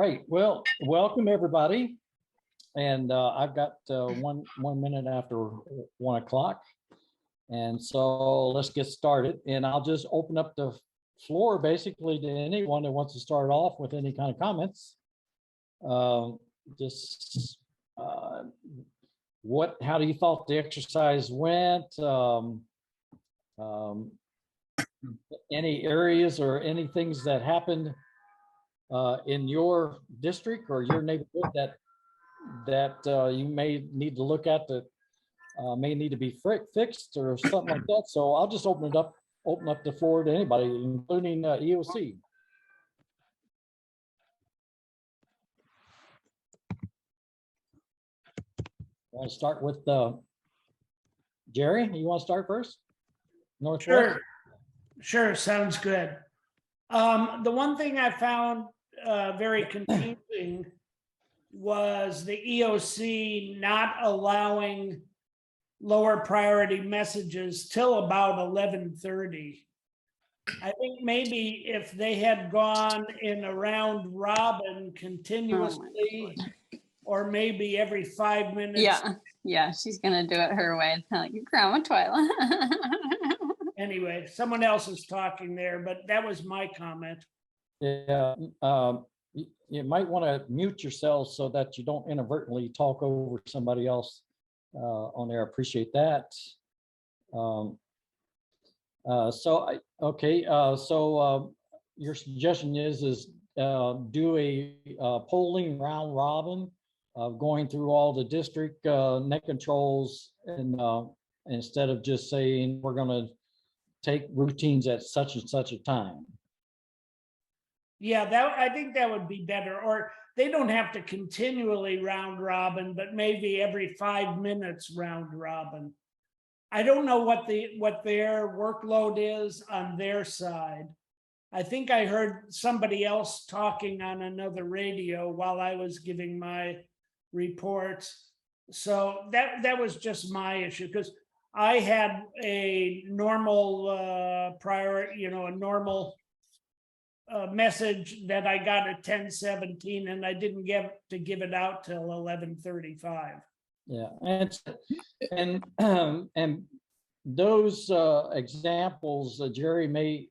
right. Well, welcome everybody. And I've got one minute after 1 o'clock. And so let's get started. And I'll just open up the floor basically to anyone that wants to start off with any kind of comments. How do you thought the exercise went? Any areas or any things that happened in your district or your neighborhood that you may need to look at that may need to be fixed or something like that. So I'll just open up the floor to anybody, including EOC. Want to start with Jerry? You want to start first? Northwest? Sure, sounds good. The one thing I found very confusing was the EOC not allowing lower priority messages till about 11:30. I think maybe if they had gone in a round robin continuously, or maybe every 5 minutes. Yeah, she's gonna do it her way. Like Grandma Twyla. Anyway, someone else is talking there, but that was my comment. Yeah, you might want to mute yourself so that you don't inadvertently talk over somebody else on there. I appreciate that. Your suggestion is do a polling round robin of going through all the district net controls, and instead of just saying we're going to take routines at such and such a time. Yeah, I think that would be better. Or they don't have to continually round robin, but maybe every 5 minutes round robin. I don't know what their workload is on their side. I think I heard somebody else talking on another radio while I was giving my reports. So that was just my issue, because I had a normal a normal message that I got at 10:17, and I didn't get to give it out till 11:35. Yeah, and those examples, Jerry,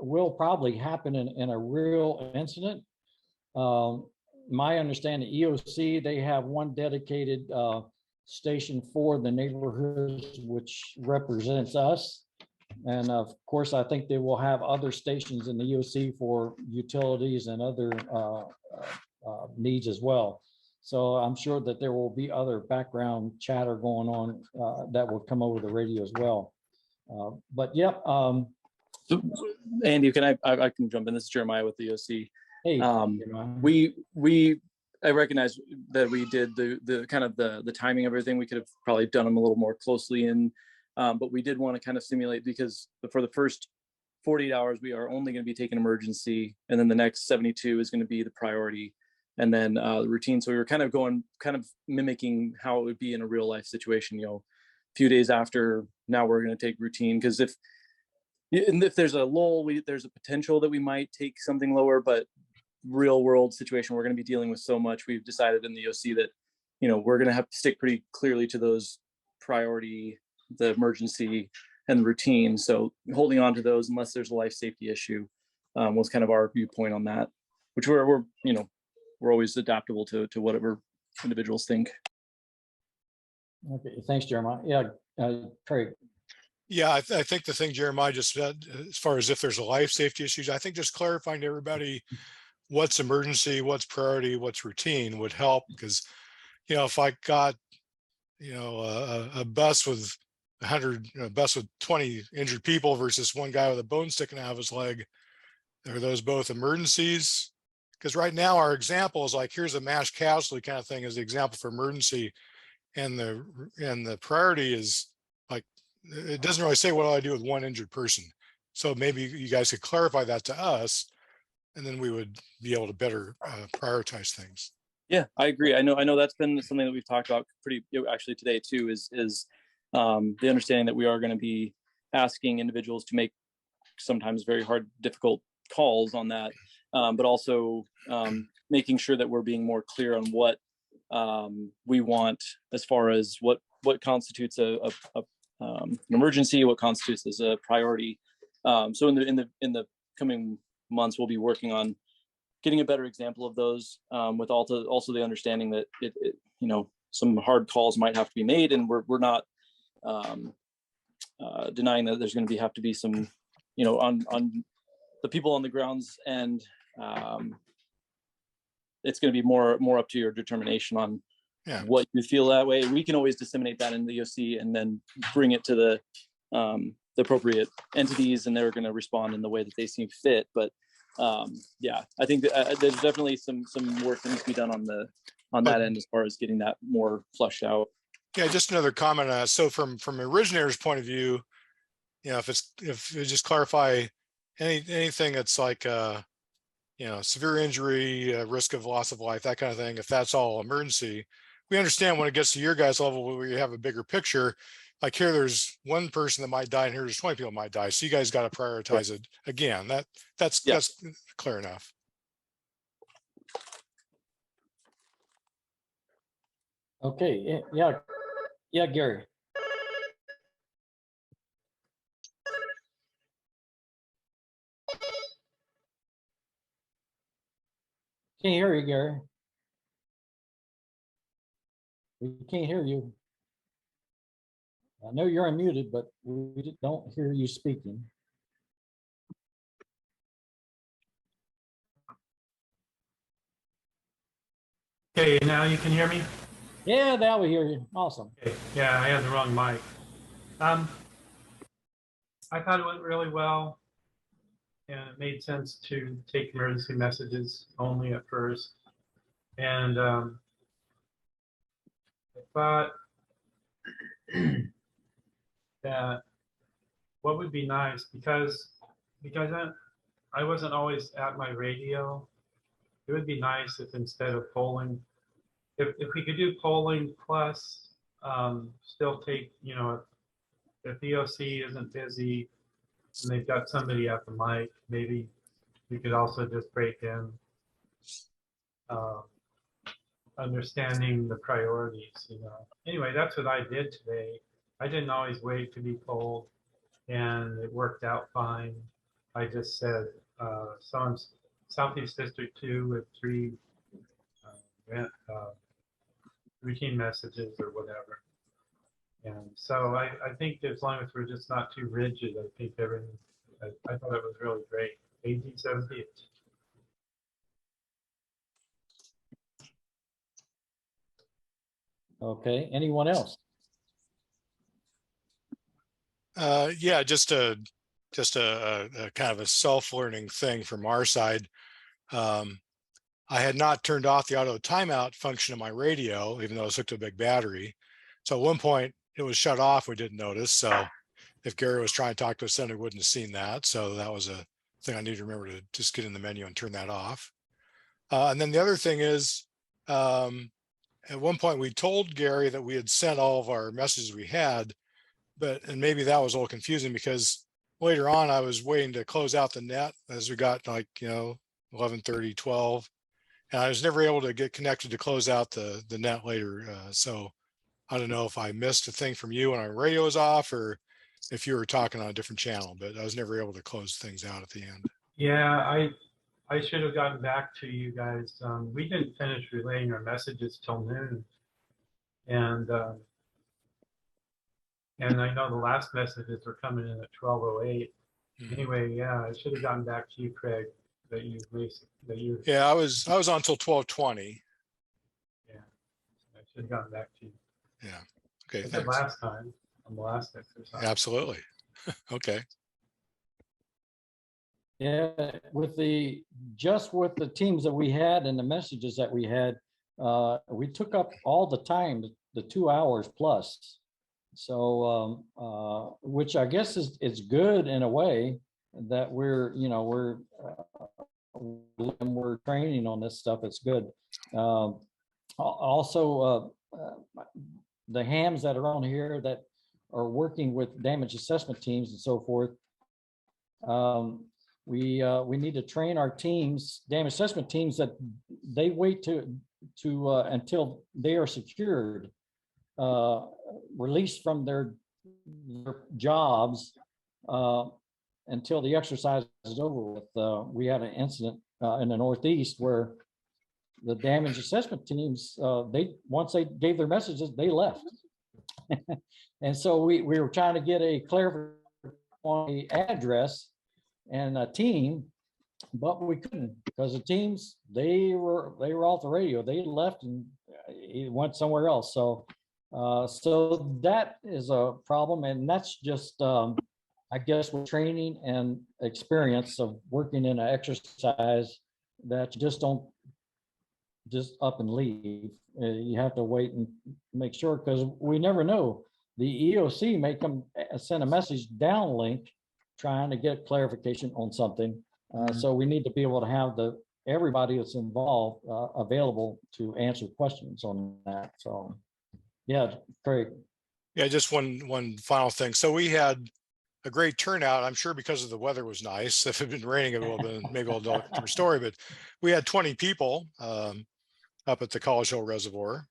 will probably happen in a real incident. My understanding, EOC, they have one dedicated station for the neighborhoods, which represents us. And of course, I think they will have other stations in the EOC for utilities and other needs as well. So I'm sure that there will be other background chatter going on that will come over the radio as well. But yep. So, Andy, I can jump in. This is Jeremiah with the EOC. Hey, I recognize that we did the kind of the timing of everything. We could have probably done them a little more closely in, but we did want to kind of simulate, because for the first 48 hours, we are only going to be taking emergency, and then the next 72 is going to be the priority, and then the routine. So we were kind of mimicking how it would be in a real life situation, a few days after. Now we're going to take routine, because if there's a lull, there's a potential that we might take something lower, but real world situation, we're going to be dealing with so much. We've decided in the OC that we're going to have to stick pretty clearly to those priority, the emergency, and the routine. So holding on to those unless there's a life safety issue was kind of our viewpoint on that, which we're always adaptable to whatever individuals think. Okay, thanks, Jeremiah. Yeah, Craig. Yeah, I think the thing Jeremiah just said, as far as if there's a life safety issues, I think just clarifying to everybody what's emergency, what's priority, what's routine would help. Because, if I got, a bus with 20 injured people versus one guy with a bone sticking out of his leg, are those both emergencies? Because right now our example is like, here's a mass casualty kind of thing as the example for emergency, and the priority is like, it doesn't really say what do I do with one injured person. So maybe you guys could clarify that to us, and then we would be able to better prioritize things. Yeah, I agree. I know that's been something that we've talked about pretty actually today too, is the understanding that we are going to be asking individuals to make sometimes very hard, difficult calls on that, but also making sure that we're being more clear on what we want as far as what constitutes an emergency, what constitutes as a priority. So in the coming months, we'll be working on getting a better example of those, with also the understanding that it some hard calls might have to be made, and we're not denying that there's going to have to be some, on the people on the grounds, and it's going to be more up to your determination on what you feel that way. We can always disseminate that in the EOC and then bring it to the appropriate entities, and they're going to respond in the way that they seem fit. But I think that, there's definitely some work that needs to be done on that end as far as getting that more flushed out. Yeah, just another comment on that. So from originator's point of view, if you just clarify anything that's like severe injury, risk of loss of life, that kind of thing, if that's all emergency, we understand when it gets to your guys' level where you have a bigger picture. Like here, there's one person that might die, and here there's 20 people might die. So you guys got to prioritize it again. That's clear enough. Okay, yeah, Gary. Can't hear you, Gary. We can't hear you. I know you're unmuted, but we don't hear you speaking. Okay, now you can hear me? Yeah, now we hear you. Awesome. Okay. Yeah, I had the wrong mic. I thought it went really well, and it made sense to take emergency messages only at first. And I thought that what would be nice, because I wasn't always at my radio, it would be nice if instead of polling, if we could do polling plus still take, if EOC isn't busy and they've got somebody at the mic, maybe we could also just break in understanding the priorities, Anyway, that's what I did today. I didn't always wait to be polled, and it worked out fine. I just said, so in Southeast District 2 with 3 routine messages or whatever. And so I think as long as we're just not too rigid, I think everything, I thought it was really great. 1878. Okay, anyone else? Yeah, just a kind of a self-learning thing from our side. I had not turned off the auto timeout function of my radio, even though it was hooked to a big battery. So at one point it was shut off. We didn't notice. So if Gary was trying to talk to us, then we wouldn't have seen that. So that was a thing I need to remember, to just get in the menu and turn that off. And then the other thing is, at one point we told Gary that we had sent all of our messages we had, and maybe that was a little confusing, because later on I was waiting to close out the net as we got 11:30, 12, and I was never able to get connected to close out the net later. So I don't know if I missed a thing from you when our radio was off, or if you were talking on a different channel, but I was never able to close things out at the end. Yeah, I should have gotten back to you guys. We didn't finish relaying our messages till noon. And I know the last messages were coming in at 12:08. Anyway, yeah, I should have gotten back to you, Craig, that you. Yeah, I was on until 12:20. Yeah, I should have gotten back to you. Yeah. Okay. Thanks. Last time on the last exercise. Absolutely. Okay. Yeah, with the teams that we had and the messages that we had, we took up all the time, the 2 hours plus. So, which I guess is good in a way, that we're training on this stuff. It's good. Also, the hams that are on here that are working with damage assessment teams and so forth. we need to train our teams, damage assessment teams, that they wait to until they are secured, released from their jobs, until the exercise is over with. We had an incident in the Northeast where the damage assessment teams, once they gave their messages, they left. And so we were trying to get a clarification on the address and a team, but we couldn't, because the teams, they were off the radio. They left and went somewhere else. So so that is a problem, and that's just I guess with training and experience of working in an exercise that you just don't just up and leave. You have to wait and make sure, because we never know. The EOC may come send a message downlink trying to get clarification on something. So we need to be able to have everybody that's involved available to answer questions on that. So yeah, Craig. Yeah, just one final thing. So we had a great turnout, I'm sure, because of the weather was nice. If it had been raining, it would have been maybe a different story, but we had 20 people up at the College Hill Reservoir.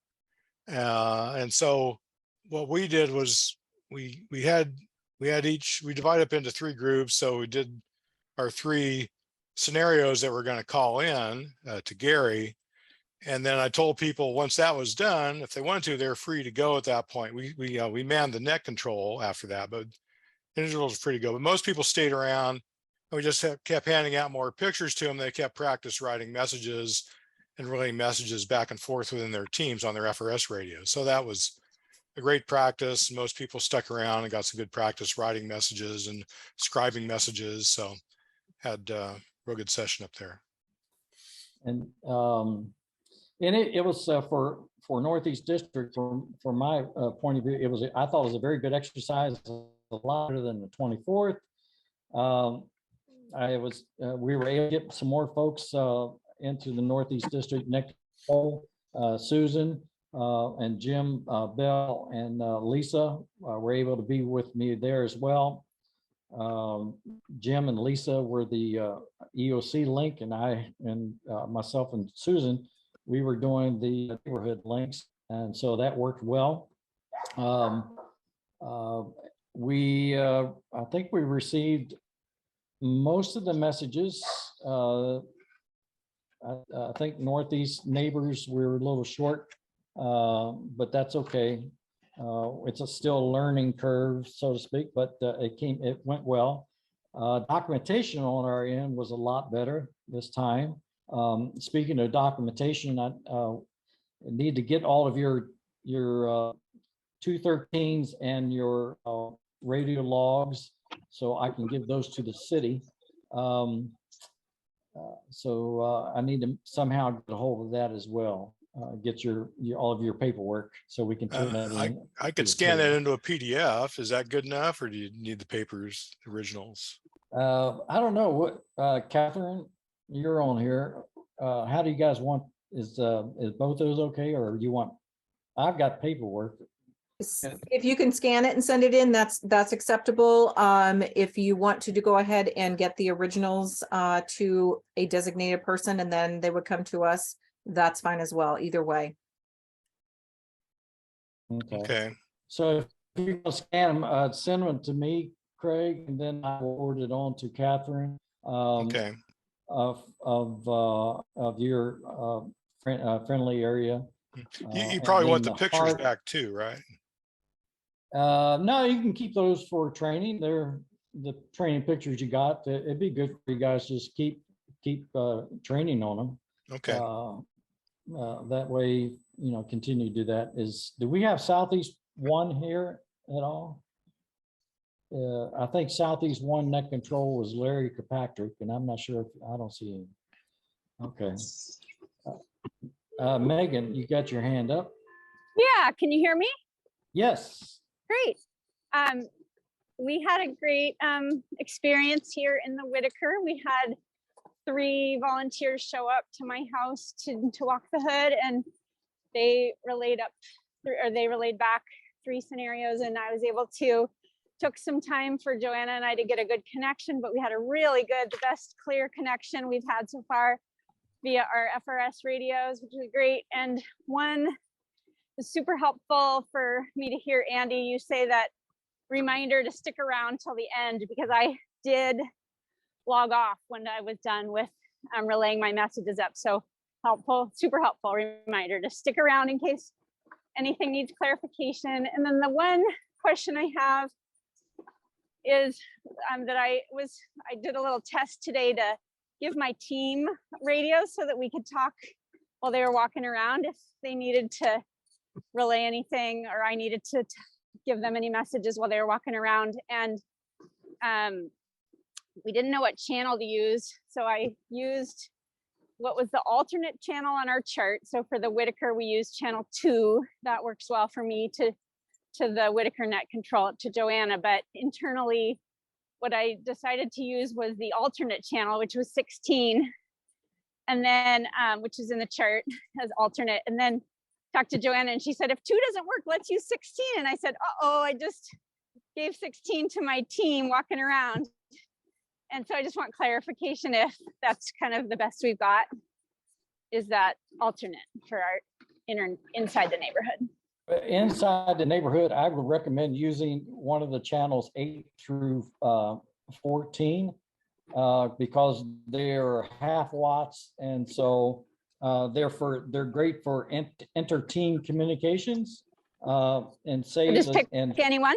And so what we did was we divided up into 3 groups. So we did our 3 scenarios that we're going to call in to Gary. And then I told people once that was done, if they wanted to, they're free to go at that point. We manned the net control after that, but individuals were free to go. But most people stayed around, and we just kept handing out more pictures to them. They kept practice writing messages and relaying messages back and forth within their teams on their FRS radios. So that was a great practice. Most people stuck around and got some good practice writing messages and scribing messages. So had a real good session up there. And it was for Northeast District, from my point of view, I thought it was a very good exercise, a lot better than the 24th. We were able to get some more folks into the Northeast District. Next, Susan and Jim Bell and Lisa were able to be with me there as well. Jim and Lisa were the EOC link, and I and myself and Susan, we were doing the neighborhood links, and so that worked well. I think we received most of the messages. I think Northeast neighbors, we were a little short, but that's okay. It's still a learning curve, so to speak, but it went well. Documentation on our end was a lot better this time. Speaking of documentation, I need to get all of your 213s and your radio logs, so I can give those to the city. So I need to somehow get a hold of that as well. Get all of your paperwork so we can turn that in. I could scan that into a PDF. Is that good enough, or do you need the papers, originals? I don't know what, Catherine, you're on here. How do you guys want? Is both those okay, or you want? I've got paperwork. If you can scan it and send it in, that's acceptable. If you want to go ahead and get the originals to a designated person and then they would come to us, that's fine as well, either way. Okay. So if you can scan them, send them to me, Craig, and then I will forward it on to Catherine. Okay. Of your friendly area. You probably want the pictures back too, right? No, you can keep those for training. They're the training pictures you got. It'd be good for you guys to just keep training on them. Okay. That way, continue to do that. Do we have Southeast 1 here at all? I think Southeast 1 net control was Larry Kirkpatrick, and I'm not sure if I don't see him. Okay. Megan, you got your hand up. Yeah, can you hear me? Yes. Great. We had a great experience here in the Whitaker. We had 3 volunteers show up to my house to walk the hood, and they relayed back 3 scenarios, and I was able to took some time for Joanna and I to get a good connection, but we had a really good, the best clear connection we've had so far via our FRS radios, which is great. And one was super helpful for me to hear, Andy, you say that reminder to stick around till the end, because I did log off when I was done with relaying my messages up. So helpful, super helpful reminder to stick around in case anything needs clarification. And then the one question I have is that I did a little test today to give my team radios so that we could talk while they were walking around if they needed to relay anything or I needed to give them any messages while they were walking around. And we didn't know what channel to use. So I used what was the alternate channel on our chart. So for the Whitaker, we used channel 2. That works well for me to the Whitaker net control to Joanna. But internally, what I decided to use was the alternate channel, which was 16. And then, which is in the chart as alternate. And then talked to Joanna and she said, if 2 doesn't work, let's use 16. And I said, uh-oh, I just gave 16 to my team walking around. And so I just want clarification if that's kind of the best we've got, is that alternate for our inside the neighborhood. Inside the neighborhood, I would recommend using one of the channels 8 through 14 because they're half watts, and so they're great for inter-team communications. And say just pick any one.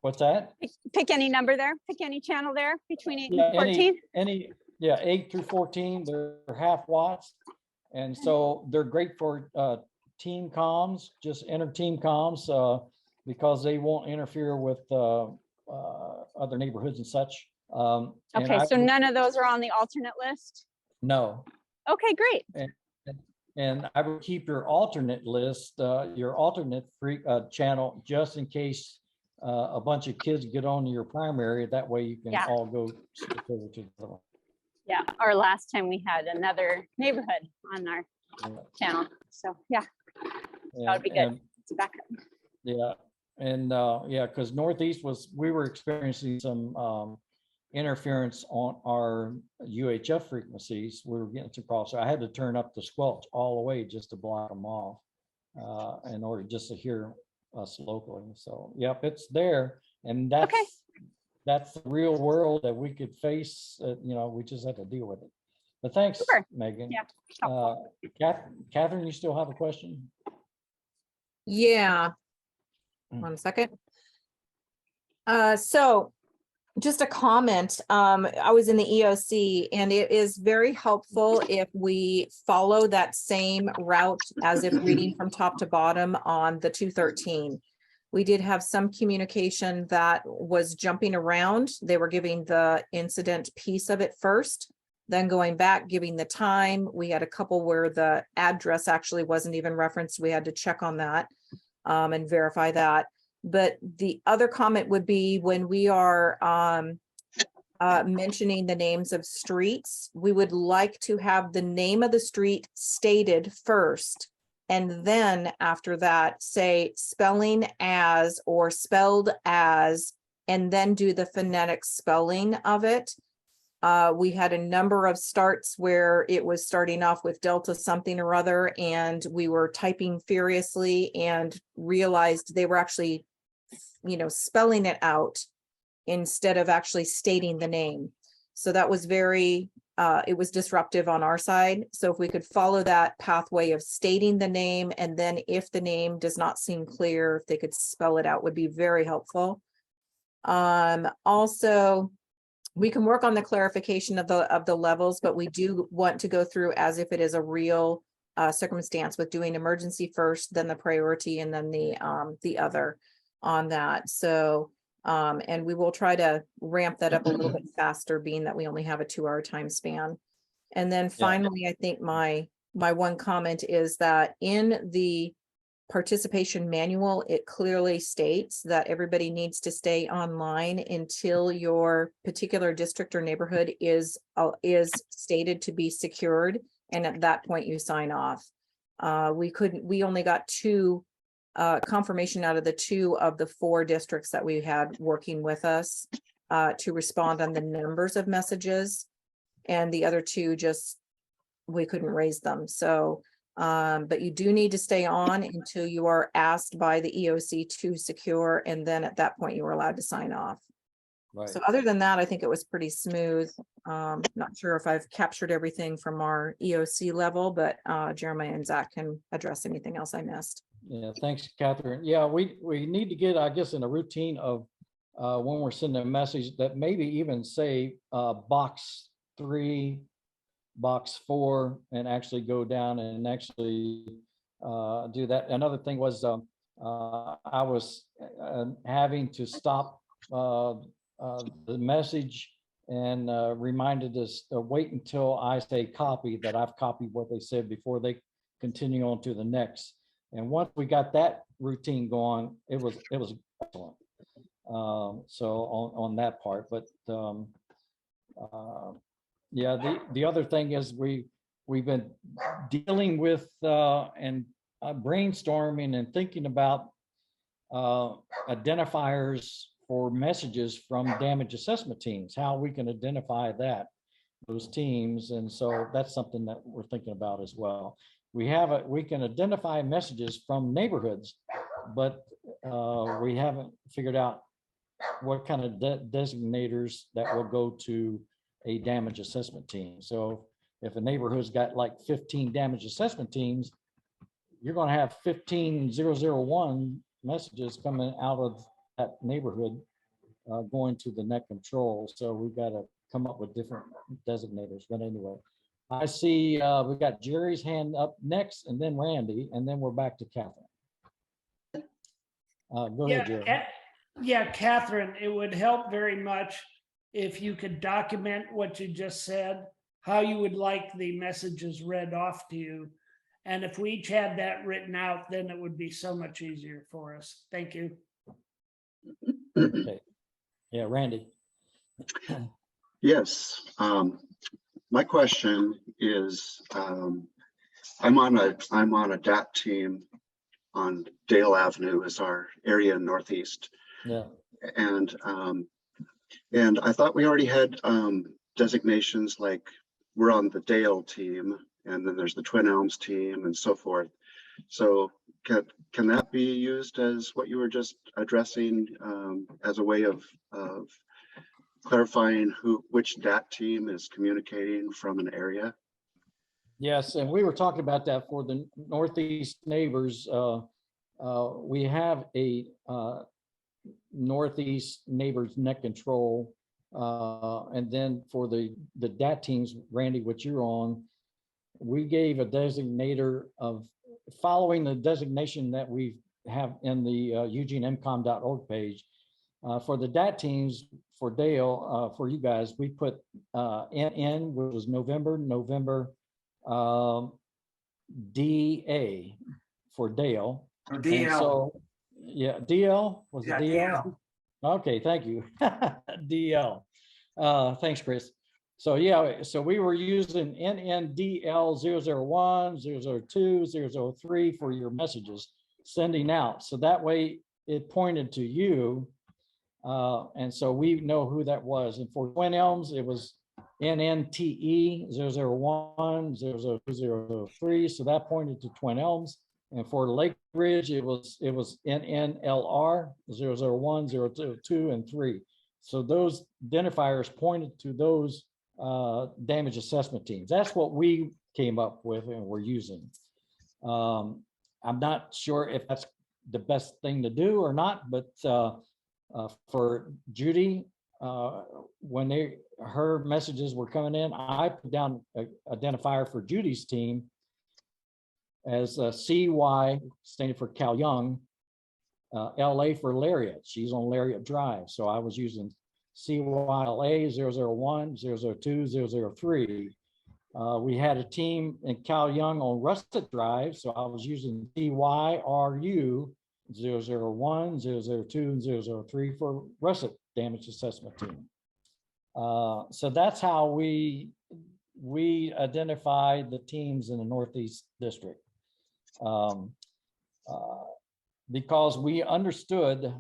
What's that? Pick any number there. Pick any channel there between 8 and 14. Any 8 through 14. They're half watts, and so they're great for team comms, just inter-team comms, because they won't interfere with other neighborhoods and such. Okay, so none of those are on the alternate list? No. Okay, great. And I would keep your alternate list, your alternate channel, just in case a bunch of kids get on your primary. That way you can all go over to the other one. Yeah, or last time we had another neighborhood on our channel. So yeah, that would be good. It's backup. Yeah, and because Northeast we were experiencing some interference on our UHF frequencies. We were getting too cross. So I had to turn up the squelch all the way just to block them off in order just to hear us locally. So yep, it's there, and that's the real world that we could face. We just have to deal with it. But thanks, Super. Megan. Yeah. Catherine, you still have a question? Yeah. 1 second. So just a comment. I was in the EOC, and it is very helpful if we follow that same route as if reading from top to bottom on the 213. We did have some communication that was jumping around. They were giving the incident piece of it first, then going back, giving the time. We had a couple where the address actually wasn't even referenced. We had to check on that and verify that. But the other comment would be when we are mentioning the names of streets, we would like to have the name of the street stated first. And then after that, say spelling as or spelled as, and then do the phonetic spelling of it. We had a number of starts where it was starting off with Delta something or other, and we were typing furiously and realized they were actually, spelling it out instead of actually stating the name. So that was it was disruptive on our side. So if we could follow that pathway of stating the name, and then if the name does not seem clear, if they could spell it out, would be very helpful. Also, we can work on the clarification of the levels, but we do want to go through as if it is a real circumstance, with doing emergency first, then the priority, and then the other on that. So and we will try to ramp that up a little bit faster, being that we only have a 2-hour time span. And then finally, I think my one comment is that in the participation manual, it clearly states that everybody needs to stay online until your particular district or neighborhood is stated to be secured. And at that point you sign off. We only got 2 confirmation out of the 2 of the 4 districts that we had working with us to respond on the numbers of messages. And the other 2 just, we couldn't raise them. So, but you do need to stay on until you are asked by the EOC to secure. And then at that point, you were allowed to sign off. Right. So other than that, I think it was pretty smooth. Not sure if I've captured everything from our EOC level, but Jeremiah and Zach can address anything else I missed. Yeah, thanks, Catherine. Yeah, we need to get, I guess, in a routine of when we're sending a message that maybe even say box 3, box 4, and actually go down and actually do that. Another thing was I was having to stop the message and reminded us to wait until I say copy, that I've copied what they said before they continue on to the next. And once we got that routine going, it was excellent. So on that part, but yeah, the other thing is we've been dealing with and brainstorming and thinking about identifiers for messages from damage assessment teams, how we can identify those teams. And so that's something that we're thinking about as well. We can identify messages from neighborhoods, but we haven't figured out what kind of designators that will go to a damage assessment team. So if a neighborhood's got like 15 damage assessment teams, you're going to have 15001 messages coming out of that neighborhood going to the net control. So we've got to come up with different designators. But anyway, I see we got Jerry's hand up next, and then Randy, and then we're back to Catherine. Go ahead, Jerry. Yeah, Catherine, it would help very much if you could document what you just said, how you would like the messages read off to you. And if we each had that written out, then it would be so much easier for us. Thank you. Okay. Yeah, Randy. Yes. My question is, I'm on a DAT team on Dale Avenue is our area in Northeast. Yeah. And I thought we already had designations, like we're on the Dale team, and then there's the Twin Elms team and so forth. So can that be used as what you were just addressing as a way of clarifying which DAT team is communicating from an area? Yes, and we were talking about that for the Northeast neighbors. We have a Northeast neighbors net control. And then for the DAT teams, Randy, what you're on, we gave a designator of following the designation that we have in the Eugene EmComm.org page. For the DAT teams, for Dale, for you guys, we put NN, which was November, DA for Dale. Or DL. And so, yeah, DL, was it DL? DL. Okay, thank you. DL. Thanks, Chris. So yeah, so we were using NNDL 001, 002, 003 for your messages sending out. So that way it pointed to you. And so we know who that was. And for Twin Elms, it was NNTE 001, 002, 003. So that pointed to Twin Elms. And for Lake Ridge, it was NNLR 001, 002, and 3. So those identifiers pointed to those damage assessment teams. That's what we came up with and we're using. I'm not sure if that's the best thing to do or not, but for Judy, when her messages were coming in, I put down an identifier for Judy's team as CY, standing for Cal Young, LA for Lariat. She's on Lariat Drive. So I was using CYLA 001, 002, 003. We had a team in Cal Young on Russet Drive. So I was using CYRU 001, 002, and 003 for Russet Damage Assessment Team. So that's how we identified the teams in the Northeast District. because we understood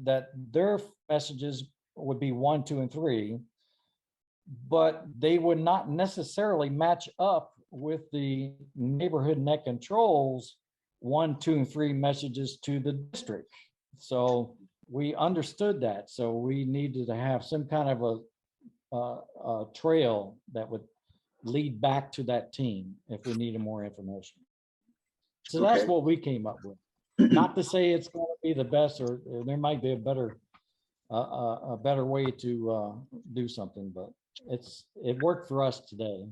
that their messages would be 1, 2, and 3, but they would not necessarily match up with the neighborhood net controls 1, 2, and 3 messages to the district. So we understood that. So we needed to have some kind of a trail that would lead back to that team if we needed more information. So that's Okay. what we came up with. Not to say it's going to be the best, or there might be a better way to do something, but it worked for us today.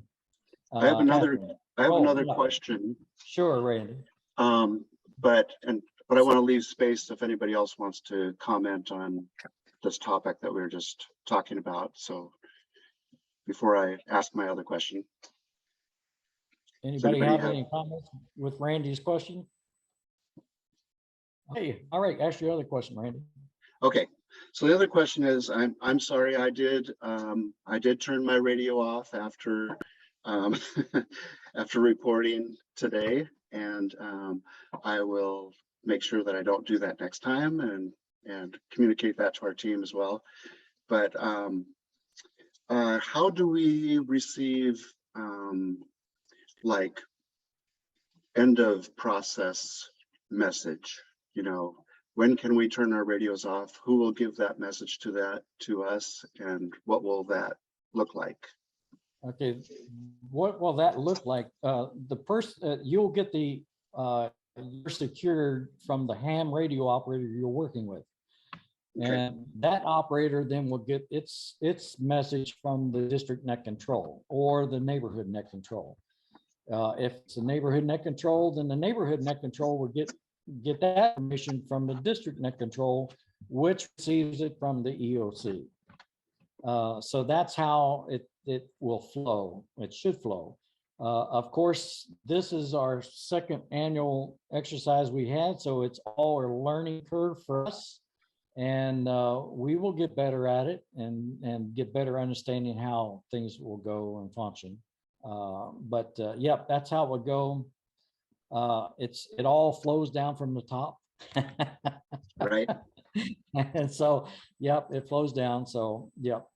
I have another Catherine. question. Sure, Randy. But I want to leave space if anybody else wants to comment on this topic that we were just talking about. So before I ask my other question. Anybody have any comments with Randy's question? Hey, all right, ask your other question, Randy. Okay, so the other question is, I'm sorry, I did turn my radio off after after reporting today, and I will make sure that I don't do that next time, and communicate that to our team as well. But how do we receive like end of process message? You know, when can we turn our radios off? Who will give that message to us, and what will that look like? Okay, what will that look like? The person you'll get the you're secured from the ham radio operator you're working with, Okay. and that operator then will get its message from the district net control or the neighborhood net control. If it's a neighborhood net control, then the neighborhood net control will get that information from the district net control, which receives it from the EOC. So that's how it will flow. It should flow. Of course, this is our second annual exercise we had, so it's all a learning curve for us, and we will get better at it and get better understanding how things will go and function. But yep, that's how it would go. It all flows down from the top. Right. And so, yep, it flows down. So, yep,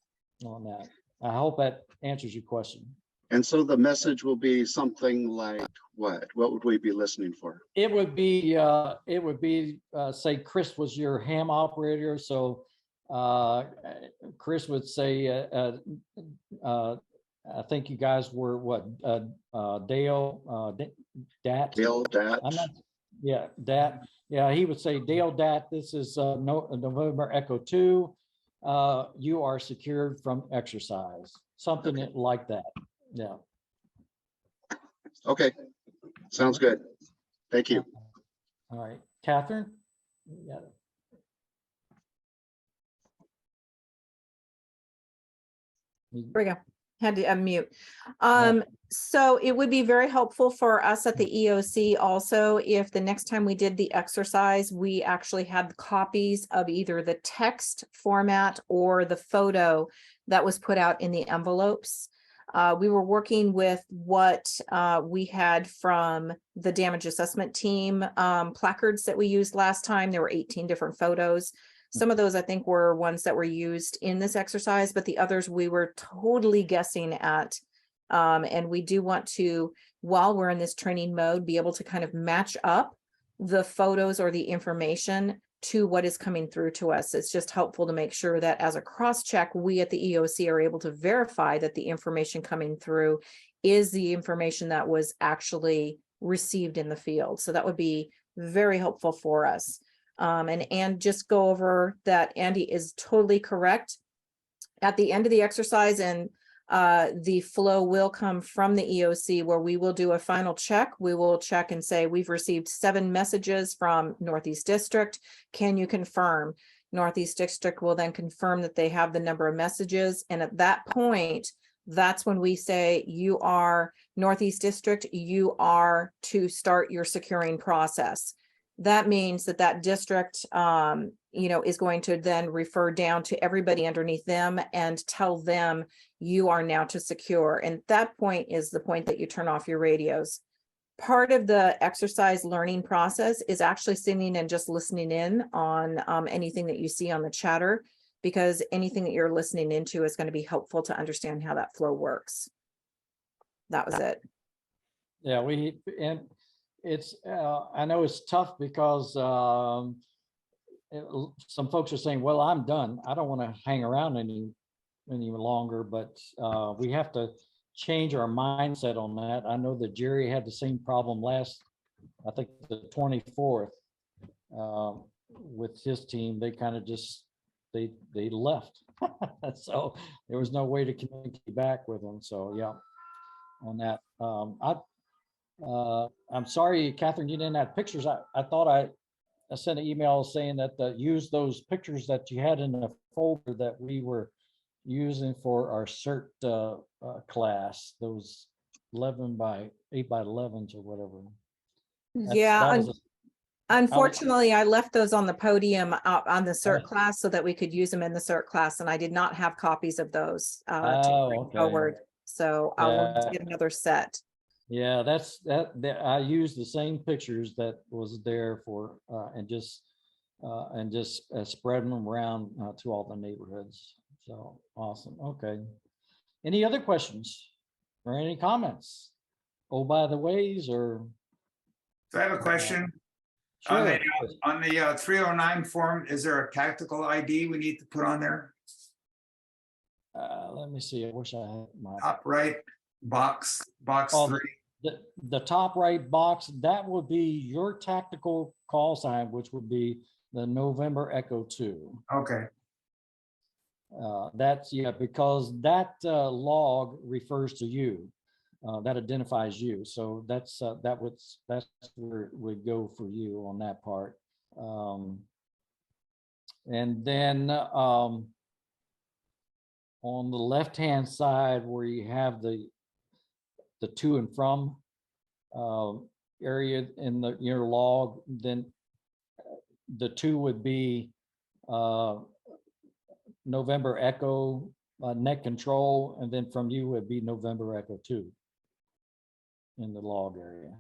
on that. I hope that answers your question. And so the message will be something like what? What would we be listening for? It would be say Chris was your ham operator. So Chris would say, I think you guys were what, Dale, Dat? Dale, Dat. I'm not, yeah, Dat. Yeah, he would say, Dale, Dat, this is November Echo 2. You are secured from exercise. Something like that. Yeah. Okay, sounds good. Thank you. All right, Catherine? Yeah. There we go. Had to unmute. So it would be very helpful for us at the EOC also if the next time we did the exercise, we actually had copies of either the text format or the photo that was put out in the envelopes. We were working with what we had from the damage assessment team placards that we used last time. There were 18 different photos. Some of those I think were ones that were used in this exercise, but the others we were totally guessing at. And we do want to, while we're in this training mode, be able to kind of match up the photos or the information to what is coming through to us. It's just helpful to make sure that as a cross check, we at the EOC are able to verify that the information coming through is the information that was actually received in the field. So that would be very helpful for us. And just go over that Andy is totally correct. At the end of the exercise, and the flow will come from the EOC where we will do a final check. We will check and say, we've received 7 messages from Northeast District. Can you confirm? Northeast District will then confirm that they have the number of messages. And at that point, that's when we say, you are Northeast District, you are to start your securing process. That means that that district, is going to then refer down to everybody underneath them and tell them you are now to secure. And that point is the point that you turn off your radios. part of the exercise learning process is actually sitting and just listening in on anything that you see on the chatter, because anything that you're listening into is going to be helpful to understand how that flow works. That was it. Yeah, and it's, I know it's tough because some folks are saying, well, I'm done. I don't want to hang around any longer, but we have to change our mindset on that. I know that Jerry had the same problem last, I think the 24th with his team. They kind of just, they left. So there was no way to communicate back with them. So yeah, on that. I'm sorry, Catherine, you didn't have pictures. I thought I sent an email saying that use those pictures that you had in the folder that we were using for our CERT class, those 11 by 8 by 11s or whatever. Yeah, unfortunately, I left those on the podium on the CERT class so that we could use them in the CERT class, and I did not have copies of those to bring forward. So I'll need to get another set. Yeah, that I used the same pictures that was there for and just spreading them around to all the neighborhoods. So awesome. Okay. Any other questions or any comments? Oh, by the ways, or So I have a question. Sure. On the 309 form, is there a tactical ID we need to put on there? Let me see. I wish I had my Top right box 3. The top right box, that would be your tactical call sign, which would be the November Echo 2. Okay. That's, yeah, because that log refers to you. That identifies you. So that's where it would go for you on that part. And then on the left-hand side where you have the to and from area in your log, then the 2 would be November Echo net control, and then from you would be November Echo 2 in the log area.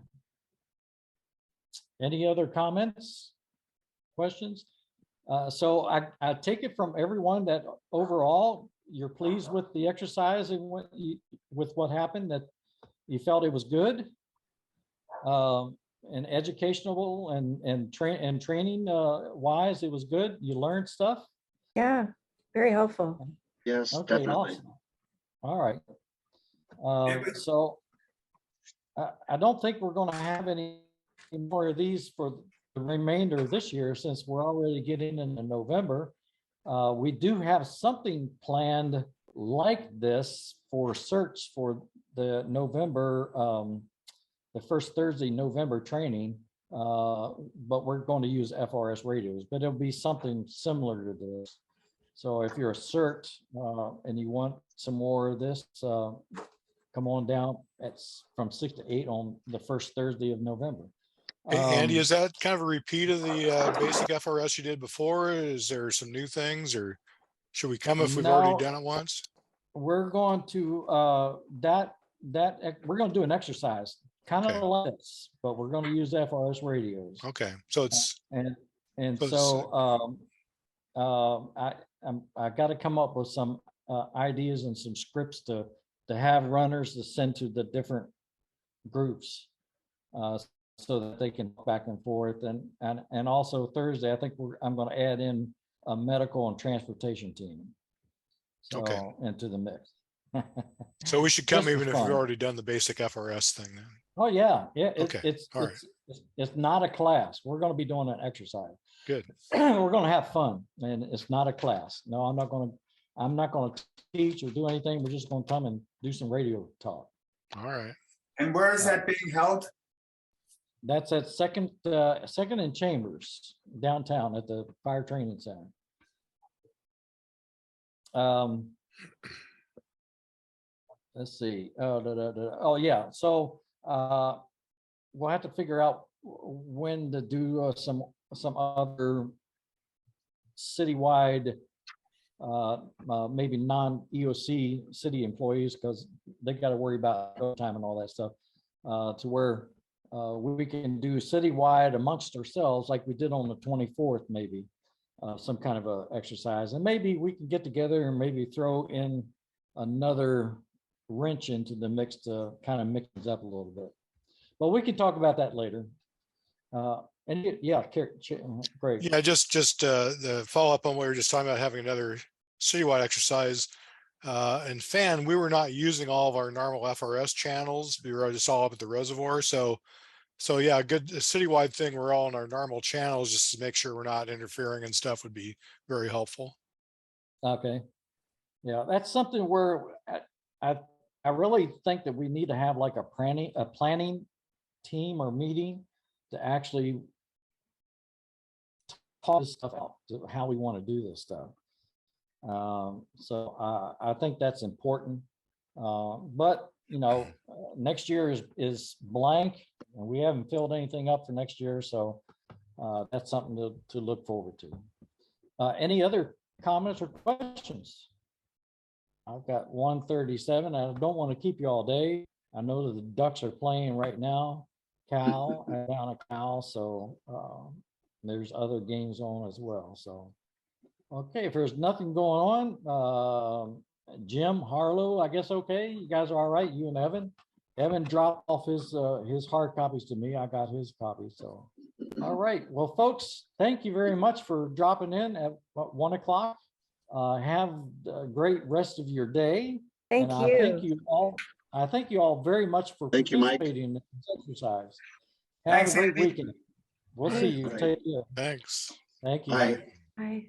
Any other comments, questions? So I take it from everyone that overall you're pleased with the exercise and with what happened, that you felt it was good and educational and training wise, it was good. You learned stuff. Yeah, very helpful. Yes, Okay, definitely. awesome. All right. So I don't think we're going to have any more of these for the remainder of this year, since we're already getting into November. We do have something planned like this for search for the November, the first Thursday November training, but we're going to use FRS radios, but it'll be something similar to this. So if you're a CERT and you want some more of this, come on down. It's from 6 to 8 on the first Thursday of November. Hey, Andy, is that kind of a repeat of the basic FRS you did before? Is there some new things, or should we come if we've already done it once? We're going to we're going to do an exercise, kind of like this, but we're going to use FRS radios. Okay, so it's I got to come up with some ideas and some scripts to have runners to send to the different groups so that they can back and forth. And also Thursday, I think I'm going to add in a medical and transportation team. So into the mix. So we should come even if fun. we've already done the basic FRS thing then. Oh yeah, yeah. It's not a class. We're going to be doing an exercise. Good. We're going to have fun, and it's not a class. No, I'm not going to teach or do anything. We're just going to come and do some radio talk. All right. And where is that being held? That's at Second and Chambers downtown at the Fire Training Center. Let's see. Oh yeah. So we'll have to figure out when to do some other citywide, maybe non-EOC city employees, because they got to worry about overtime and all that stuff. To where we can do citywide amongst ourselves like we did on the 24th, maybe some kind of a exercise. And maybe we can get together and maybe throw in another wrench into the mix to kind of mix it up a little bit. But we can talk about that later. And yeah, great. Yeah, just the follow up on what we were just talking about, having another citywide exercise. And FAN, we were not using all of our normal FRS channels. We were just all up at the reservoir. So yeah, a citywide thing. We're all on our normal channels just to make sure we're not interfering and stuff would be very helpful. Okay. Yeah, that's something where I really think that we need to have like a planning team or meeting to actually talk this stuff out, to how we want to do this stuff. So I think that's important. But you know, next year is blank, and we haven't filled anything up for next year. So that's something to look forward to. Any other comments or questions? I've got 1:37. I don't want to keep you all day. I know that the Ducks are playing right now, down at Cal. So there's other games on as well. So, okay, if there's nothing going on, Jim, Harlow, I guess, okay, you guys are all right, you and Evan. Evan dropped off his hard copies to me. I got his copies. So, all right. Well, folks, thank you very much for dropping in at 1 o'clock. Have a great rest of your day. Thank and you. I thank you all very much for Thank you, Mike. participating in this exercise. Have Thanks, a great Andy. weekend. We'll see you. Bye. Take care. Thanks. Thank you. Bye. Bye.